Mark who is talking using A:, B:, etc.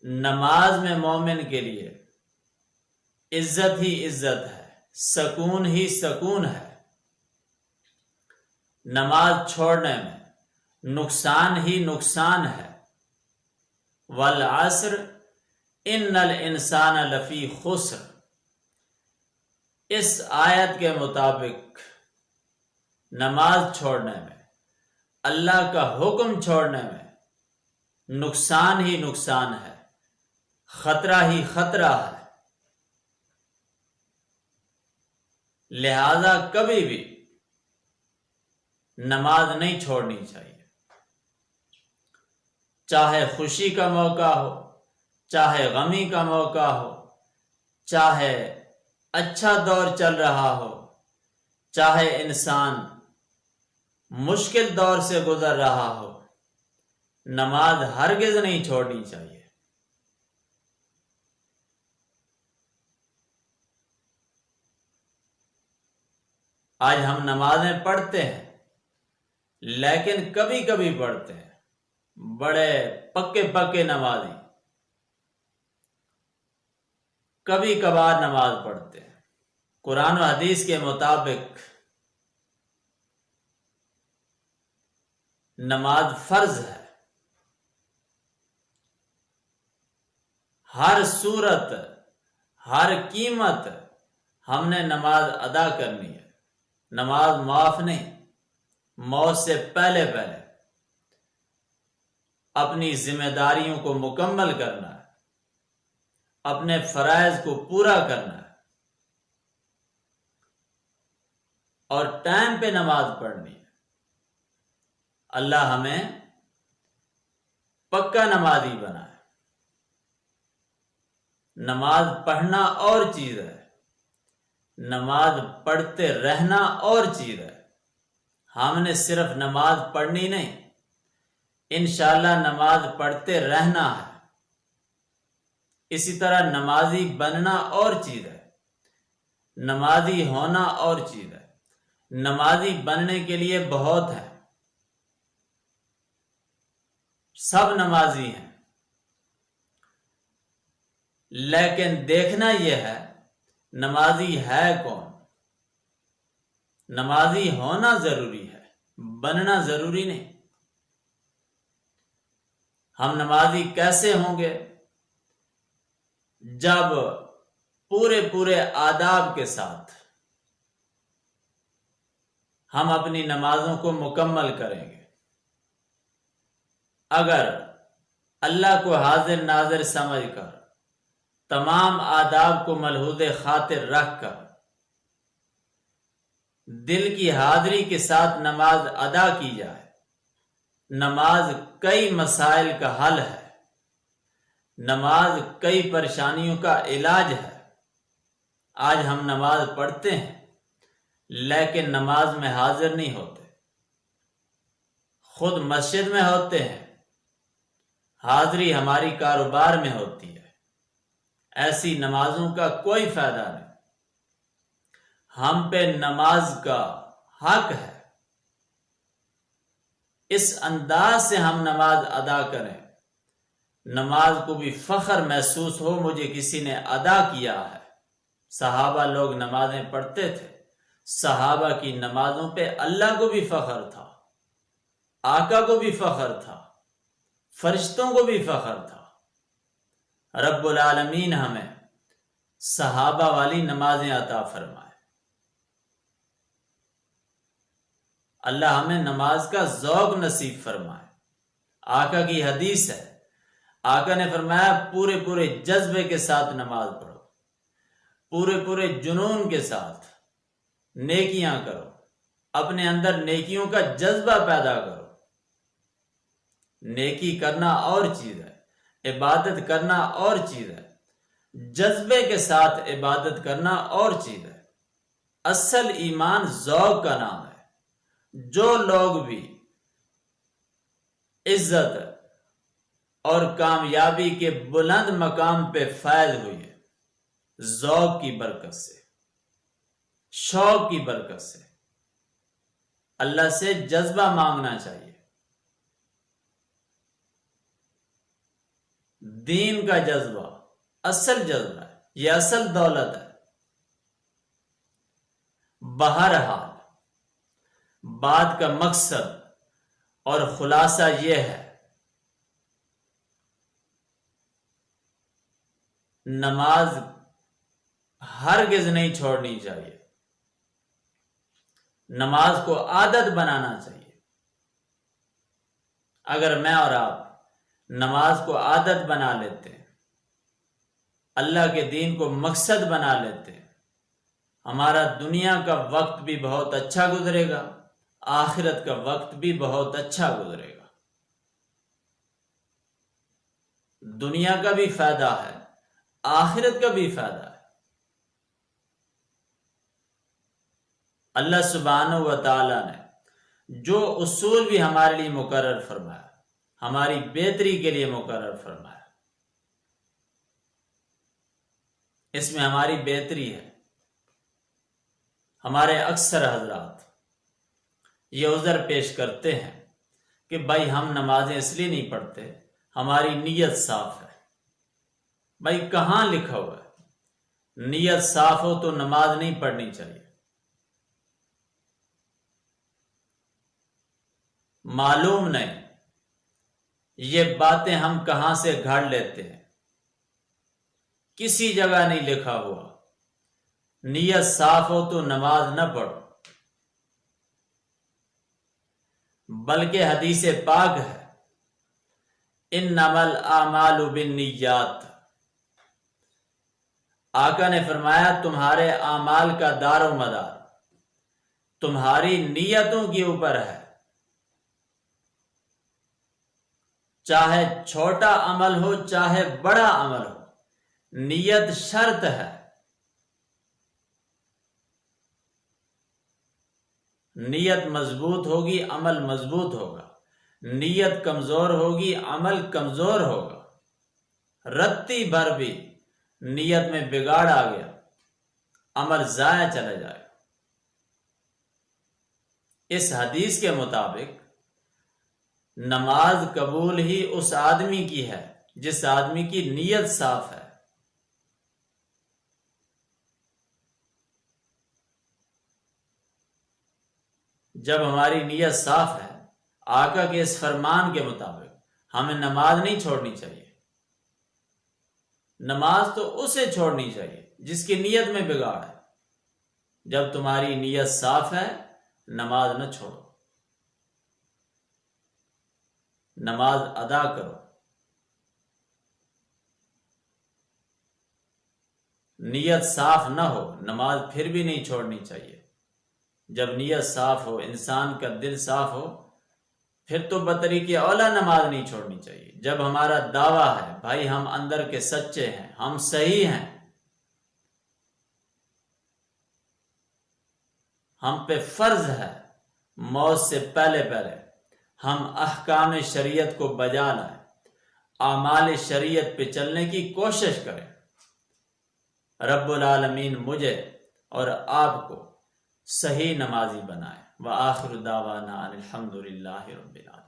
A: نماز میں مومن کے لیے عزت ہی عزت ہے، سکون ہی سکون ہے۔ نماز چھوڑنے میں نقصان ہی نقصان ہے۔ والعصر ان الانسان لفی خسر، اس آیت کے مطابق نماز چھوڑنے میں، اللہ کا حکم چھوڑنے میں نقصان ہی نقصان ہے، خطرہ ہی خطرہ ہے۔ لہذا کبھی بھی نماز نہیں چھوڑنی چاہیے، چاہے خوشی کا موقع ہو، چاہے غمی کا موقع ہو، چاہے اچھا دور چل رہا ہو، چاہے انسان مشکل دور سے گزر رہا ہو، نماز ہرگز نہیں چھوڑنی چاہیے۔ آج ہم نمازیں پڑھتے ہیں، لیکن کبھی کبھی پڑھتے ہیں، بڑے پکے پکے نمازی کبھی کبھار نماز پڑھتے ہیں۔ قرآن و حدیث کے مطابق نماز فرض ہے، ہر صورت ہر قیمت ہم نے نماز ادا کرنی ہے۔ نماز معاف نہیں، موت سے پہلے پہلے اپنی ذمہ داریوں کو مکمل کرنا ہے، اپنے فرائض کو پورا کرنا ہے، اور ٹائم پہ نماز پڑھنی ہے۔ اللہ ہمیں پکا نمازی بنائے۔ نماز پڑھنا اور چیز ہے، نماز پڑھتے رہنا اور چیز ہے۔ ہم نے صرف نماز پڑھنی نہیں، انشاءاللہ نماز پڑھتے رہنا ہے۔ اسی طرح نمازی بننا اور چیز ہے، نمازی ہونا اور چیز ہے۔ نمازی بننے کے لیے بہت ہے، سب نمازی ہیں، لیکن دیکھنا یہ ہے نمازی ہے کون۔ نمازی ہونا ضروری ہے، بننا ضروری نہیں۔ ہم نمازی کیسے ہوں گے؟ جب پورے آداب کے ساتھ ہم اپنی نمازوں کو مکمل کریں گے۔ اگر اللہ کو حاضر ناظر سمجھ کر، تمام آداب کو ملحوظ خاطر رکھ کر، دل کی حاضری کے ساتھ نماز ادا کی جائے، نماز کئی مسائل کا حل ہے، نماز کئی پریشانیوں کا علاج ہے۔ آج ہم نماز پڑھتے ہیں لیکن نماز میں حاضر نہیں ہوتے، خود مسجد میں ہوتے ہیں، حاضری ہماری کاروبار میں ہوتی ہے۔ ایسی نمازوں کا کوئی فائدہ نہیں۔ ہم پہ نماز کا حق ہے، اس انداز سے ہم نماز ادا کریں، نماز کو بھی فخر محسوس ہو، مجھے کسی نے ادا کیا ہے۔ صحابہ لوگ نمازیں پڑھتے تھے، صحابہ کی نمازوں پہ اللہ کو بھی فخر تھا، آقا کو بھی فخر تھا، فرشتوں کو بھی فخر تھا۔ رب العالمین ہمیں صحابہ والی نمازیں عطا فرمائے۔ اللہ ہمیں نماز کا ذوق نصیب فرمائے۔ آقا کی حدیث ہے، آقا نے فرمایا پورے جذبے کے ساتھ نماز پڑھو، پورے جنون کے ساتھ نیکیاں کرو، اپنے اندر نیکیوں کا جذبہ پیدا کرو۔ نیکی کرنا اور چیز ہے، عبادت کرنا اور چیز ہے، جذبے کے ساتھ عبادت کرنا اور چیز ہے۔ اصل ایمان ذوق کا نام ہے۔ جو لوگ بھی عزت اور کامیابی کے بلند مقام پہ فائز ہوئی ہے، ذوق کی برکت سے، شوق کی برکت سے۔ اللہ سے جذبہ مانگنا چاہیے۔ دین کا جذبہ اصل جذبہ ہے، یہ اصل دولت ہے۔ بہرحال بات کا مقصد اور خلاصہ یہ ہے، نماز ہرگز نہیں چھوڑنی چاہیے، نماز کو عادت بنانا چاہیے۔ اگر میں اور آپ نماز کو عادت بنا لیتے، اللہ کے دین کو مقصد بنا لیتے، ہمارا دنیا کا وقت بھی بہت اچھا گزرے گا، آخرت کا وقت بھی بہت اچھا گزرے گا۔ دنیا کا بھی فائدہ ہے، آخرت کا بھی فائدہ ہے۔ اللہ سبحانہ و تعالی نے جو اصول بھی ہمارے لیے مقرر فرمایا، ہماری بہتری کے لیے مقرر فرمایا، اس میں ہماری بہتری ہے۔ ہمارے اکثر حضرات یہ عذر پیش کرتے ہیں کہ بھائی ہم نمازیں اس لیے نہیں پڑھتے، ہماری نیت صاف ہے۔ بھائی کہاں لکھا ہوا ہے نیت صاف ہو تو نماز نہیں پڑھنی چاہیے؟ معلوم نہیں یہ باتیں ہم کہاں سے گھڑ لیتے ہیں، کسی جگہ نہیں لکھا ہوا نیت صاف ہو تو نماز نہ پڑھو، بلکہ حدیث پاک ہے، انما الاعمال بالنیات۔ آقا نے فرمایا تمہارے اعمال کا دار و مدار تمہاری نیتوں کے اوپر ہے، چاہے چھوٹا عمل ہو چاہے بڑا عمل ہو، نیت شرط ہے۔ نیت مضبوط ہوگی عمل مضبوط ہوگا، نیت کمزور ہوگی عمل کمزور ہوگا۔ رتی بھر بھی نیت میں بگاڑ آ گیا، عمل ضائع چلا جائے۔ اس حدیث کے مطابق نماز قبول ہی اس آدمی کی ہے جس آدمی کی نیت صاف ہے۔ جب ہماری نیت صاف ہے، آقا کے اس فرمان کے مطابق ہمیں نماز نہیں چھوڑنی چاہیے۔ نماز تو اسے چھوڑنی چاہیے جس کی نیت میں بگاڑ ہے۔ جب تمہاری نیت صاف ہے، نماز نہ چھوڑو، نماز ادا کرو۔ نیت صاف نہ ہو، نماز پھر بھی نہیں چھوڑنی چاہیے۔ جب نیت صاف ہو، انسان کا دل صاف ہو، پھر تو بطریق اولا نماز نہیں چھوڑنی چاہیے۔ جب ہمارا دعویٰ ہے بھائی ہم اندر کے سچے ہیں، ہم صحیح ہیں، ہم پہ فرض ہے موت سے پہلے ہم احکام شریعت کو بجا لائیں، اعمال شریعت پہ چلنے کی کوشش کریں۔ رب العالمین مجھے اور آپ کو صحیح نمازی بنائے۔ وآخر دعوانا ان الحمد للہ رب العالمین۔